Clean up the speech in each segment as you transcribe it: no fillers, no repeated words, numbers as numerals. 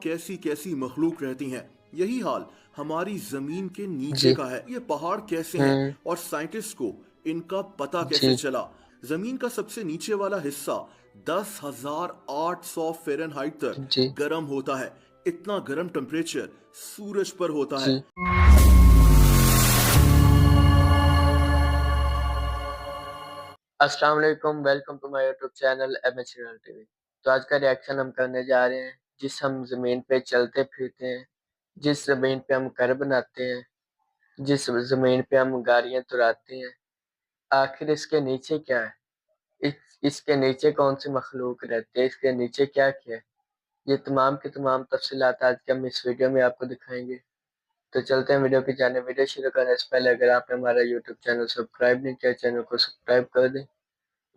कैसी कैसी मखलूक रहती हैं। यही हाल हमारी जमीन के नीचे जी। का है। ये पहाड़ कैसे हैं हुँ, और साइंटिस्ट को इनका पता कैसे जी, चला। जमीन का सबसे नीचे वाला हिस्सा 10,800 फ़ारेनहाइट तक जी, गर्म होता है। इतना गर्म टेम्परेचर सूरज पर होता है। जी। अस्सलाम वालेकुम, welcome to my YouTube channel MH real TV. तो आज का रिएक्शन हम करने जा रहे हैं, जिस हम ज़मीन पे चलते-फिरते हैं, जिस ज़मीन पे हम घर बनाते हैं, जिस ज़मीन पे हम गाड़ियाँ चुराते हैं, आखिर इसके नीचे क्या है? इसके नीचे कौन-सी मखलूक रहती है? इसके नीचे क्या-क्या है? ये तमाम की तमाम तफ़सीलात आज के हम इस वीडियो में आपको दिखाएँगे। तो चलते हैं वीडियो की जानिब। वीडियो शुरू करने से पहले अगर आपने हमारा यूट्यूब चैनल सब्सक्राइब नहीं किया, चैनल को सब्सक्राइब कर दें,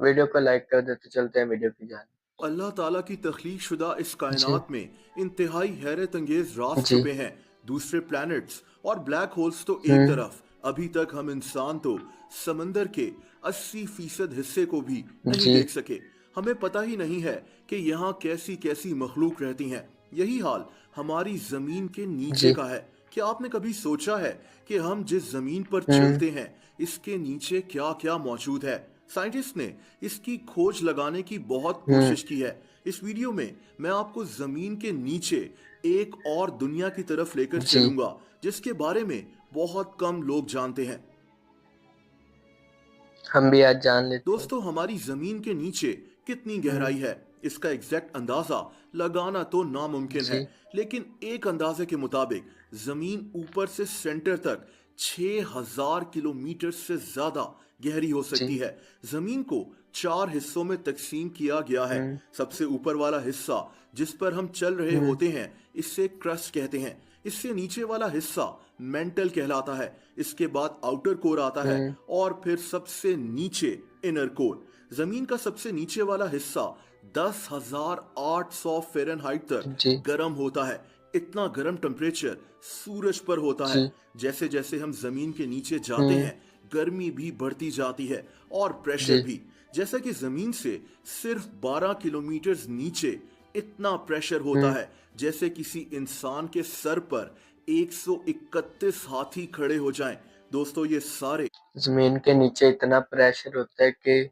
वीडियो को लाइक कर दें। तो चलते हैं वीडियो की जानिब। अल्लाह ताला की तख्लीक शुदा इस जी, कायनात में इंतहाई हैरत अंगेज राज जी। छुपे हैं। दूसरे प्लैनेट्स और ब्लैक होल्स तो एक हुँ, तरफ, अभी तक हम इंसान तो समंदर के 80% हिस्से को भी नहीं जी, देख सके। हमें पता ही नहीं है कि यहाँ कैसी कैसी मखलूक रहती हैं। यही हाल हमारी जमीन के नीचे जी। का है। क्या आपने कभी सोचा है कि हम जिस जमीन पर हुँ, चलते हैं इसके नीचे क्या क्या मौजूद है। साइंटिस्ट ने इसकी खोज लगाने की बहुत हुँ, कोशिश की है। इस वीडियो में मैं आपको जमीन के नीचे एक और दुनिया की तरफ लेकर जी। चलूंगा जिसके बारे में बहुत कम लोग जानते हैं। हम भी आज जान लेते हैं। दोस्तों, हमारी जमीन के नीचे कितनी हुँ, गहराई है इसका एग्जैक्ट अंदाजा लगाना तो नामुमकिन है। जी, लेकिन एक अंदाजे के मुताबिक जमीन ऊपर से सेंटर तक 6,000 किलोमीटर से ज्यादा गहरी हो सकती जी। है। जमीन को 4 हिस्सों में तकसीम किया गया है। हुँ, सबसे ऊपर वाला हिस्सा जिस पर हम चल रहे हुँ, होते हैं इससे क्रस्ट कहते हैं। इससे नीचे वाला हिस्सा मेंटल कहलाता है। इसके बाद आउटर कोर आता है हुँ, और फिर सबसे नीचे इनर कोर। जमीन का सबसे नीचे वाला हिस्सा 10,800 फ़ारेनहाइट तक जी, गर्म होता है। इतना गर्म टेम्परेचर सूरज पर होता है। जी। जैसे जैसे हम जमीन के नीचे जाते हुँ, हैं गर्मी भी बढ़ती जाती है और प्रेशर जी, भी। जैसा कि जमीन से सिर्फ 12 किलोमीटर नीचे इतना प्रेशर होता हुँ। है जैसे किसी इंसान के सर पर 131 हाथी खड़े हो जाएं। दोस्तों, ये सारे ज़मीन के नीचे इतना प्रेशर होता है कि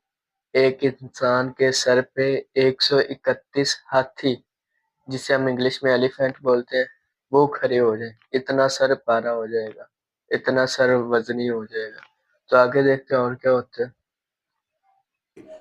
एक इंसान के सर पे 131 हाथी, जिसे हम इंग्लिश में एलिफेंट बोलते हैं, वो खड़े हो जाएँ। इतना सर भारा हो जाएगा, इतना सर वज़नी हो जाएगा। तो आगे देखते हैं और क्या होता है।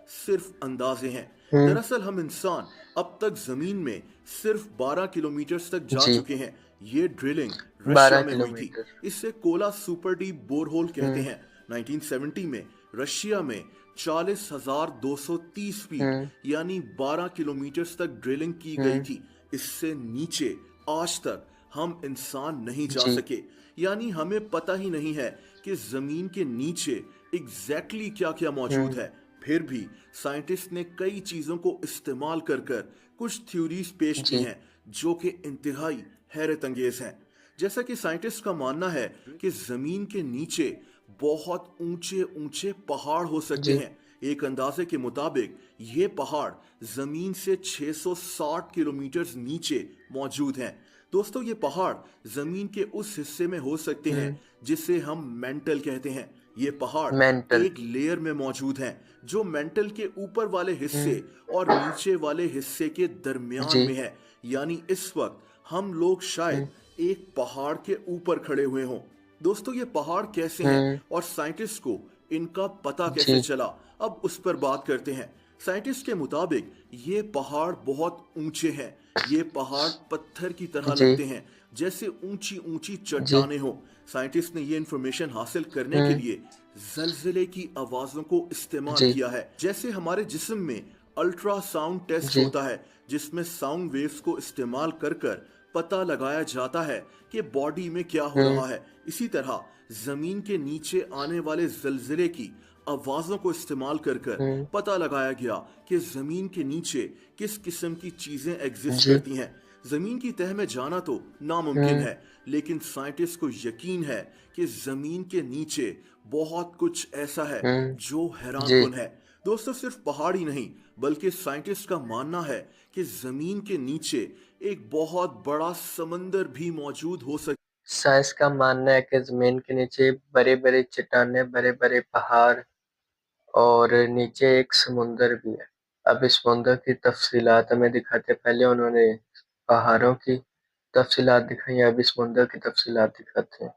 सिर्फ अंदाजे हैं। हुँ, दरअसल हम इंसान अब तक जमीन में सिर्फ 12 किलोमीटर तक जा जी, चुके हैं। ये ड्रिलिंग 12 रशिया में हुई थी। किलोमीटर। इसे कोला सुपर डीप बोरहोल कहते हुँ, हैं। 1970 में रशिया में 40,230 फीट हुँ, यानी 12 किलोमीटर तक ड्रिलिंग की गई हुँ, थी। इससे नीचे आज तक हम इंसान नहीं जा जी, सके। यानी हमें पता ही नहीं है कि जमीन के नीचे एग्जैक्टली क्या क्या मौजूद हुँ, है। फिर भी साइंटिस्ट ने कई चीजों को इस्तेमाल कर कर कुछ थ्योरीज पेश की जी, हैं जो कि इंतहाई हैरत अंगेज हैं। जैसा कि साइंटिस्ट का मानना है कि जमीन के नीचे बहुत ऊंचे ऊंचे पहाड़ हो सकते जी, हैं। एक अंदाजे के मुताबिक ये पहाड़ जमीन से 660 किलोमीटर नीचे मौजूद हैं। दोस्तों, ये पहाड़ जमीन के उस हिस्से में हो सकते हैं हुँ, जिसे हम मेंटल कहते हैं। ये पहाड़ मेंटल। एक लेयर में मौजूद हैं जो मेंटल के ऊपर वाले हिस्से हुँ, और नीचे वाले हिस्से के दरमियान जी, में है। यानी इस वक्त हम लोग हुँ, शायद एक पहाड़ के ऊपर खड़े हुए हों। दोस्तों, ये पहाड़ कैसे हैं हुँ, और साइंटिस्ट को इनका पता कैसे जी, चला, अब उस पर बात करते हैं। साइंटिस्ट के मुताबिक ये पहाड़ बहुत ऊंचे हैं। ये पहाड़ पत्थर की तरह जी, लगते हैं, जैसे ऊंची ऊंची जी, चट्टाने हो। साइंटिस्ट ने ये इंफॉर्मेशन हासिल करने के हुँ, लिए जलजिले की आवाजों को इस्तेमाल जी, किया है। जैसे हमारे जिस्म में अल्ट्रासाउंड टेस्ट जी, होता है जिसमें साउंड वेव्स को इस्तेमाल कर कर पता लगाया जाता है कि बॉडी में क्या हो हुँ, रहा है। इसी तरह जमीन के नीचे आने वाले जलजिले की आवाजों को इस्तेमाल कर कर हुँ, पता लगाया गया कि जमीन के नीचे किस किस्म की चीजें एग्जिस्ट जी, करती हैं। जमीन की तह में जाना तो नामुमकिन हुँ, है, लेकिन साइंटिस्ट को यकीन है कि जमीन के नीचे बहुत कुछ ऐसा है हुँ, जो हैरान जी, कुन है। दोस्तों, सिर्फ पहाड़ ही नहीं बल्कि साइंटिस्ट का मानना है कि जमीन के नीचे एक बहुत बड़ा समंदर भी मौजूद हो सकता साइंस का मानना है कि ज़मीन के नीचे बड़े-बड़े चट्टानें, बड़े-बड़े पहाड़ और नीचे एक समुंदर भी है। अब इस समुंदर की तफ़सीलात हमें दिखाते हैं, पहले उन्होंने पहाड़ों की तफ़सीलात दिखाई, अब इस समुंदर की तफ़सीलात दिखाते हैं।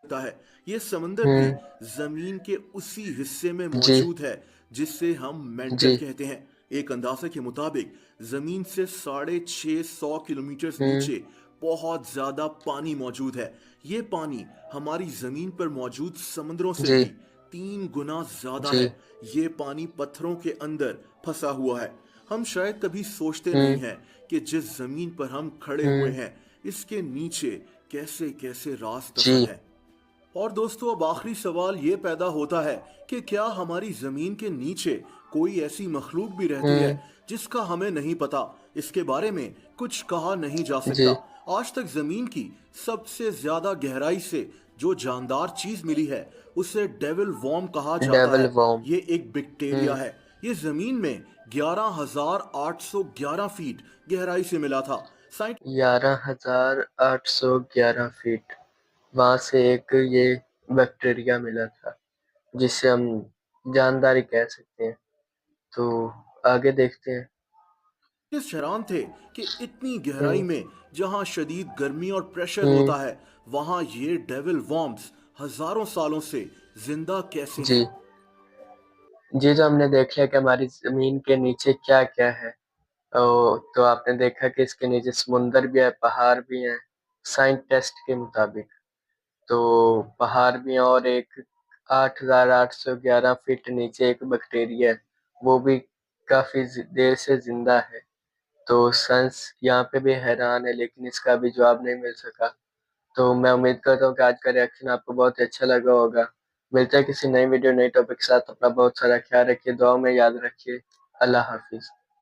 है। ये समंदर भी हुँ, जमीन के उसी हिस्से में जी, मौजूद है जिसे हम मेंटल जी, कहते हैं। एक अंदाजे के मुताबिक जमीन से 650 किलोमीटर हुँ, नीचे बहुत ज्यादा पानी मौजूद है। ये पानी हमारी जमीन पर मौजूद समुद्रों से जी, भी 3 गुना ज्यादा है। जी, ये पानी पत्थरों के अंदर फंसा हुआ है। हम शायद कभी सोचते नहीं हुँ, हैं कि जिस जमीन पर हम खड़े हुए हुँ, हैं इसके नीचे कैसे कैसे राज दफन जी, है। और दोस्तों अब आखिरी सवाल ये पैदा होता है कि क्या हमारी जमीन के नीचे कोई ऐसी मखलूक भी रहती है हुँ, जिसका हमें नहीं पता। इसके बारे में कुछ कहा नहीं जा सकता। जी, आज तक जमीन की सबसे ज्यादा गहराई से जो जानदार चीज मिली है उसे डेविल वॉर्म कहा जाता डेविल है। वर्म, ये एक बैक्टीरिया हुँ, है। ये जमीन में 11,811 फीट गहराई से मिला था। 11,811 फीट, वहाँ से एक ये बैक्टीरिया मिला था, जिसे हम जानदार ही कह सकते हैं। तो आगे देखते हैं। साइंटिस्ट हैरान थे कि इतनी गहराई हुँ, में जहां शदीद गर्मी और प्रेशर हुँ, होता है वहां ये डेविल वॉर्म्स हजारों सालों से जिंदा कैसे हैं। जी। जी, जो हमने देख लिया कि हमारी ज़मीन के नीचे क्या-क्या है। तो आपने देखा कि इसके नीचे समुंदर भी है, पहाड़ भी हैं, साइंटिस्ट के मुताबिक। तो पहाड़ भी हैं और एक 8,811 फीट नीचे एक बैक्टीरिया है, वो भी काफ़ी देर से जिंदा है। तो साइंस यहाँ पे भी हैरान है, लेकिन इसका अभी जवाब नहीं मिल सका। तो मैं उम्मीद करता हूँ कि आज का रिएक्शन आपको बहुत ही अच्छा लगा होगा। मिलते हैं किसी नई वीडियो, नए टॉपिक के साथ। अपना बहुत सारा ख्याल रखिए, दुआ में याद रखिए। अल्लाह हाफ़िज़।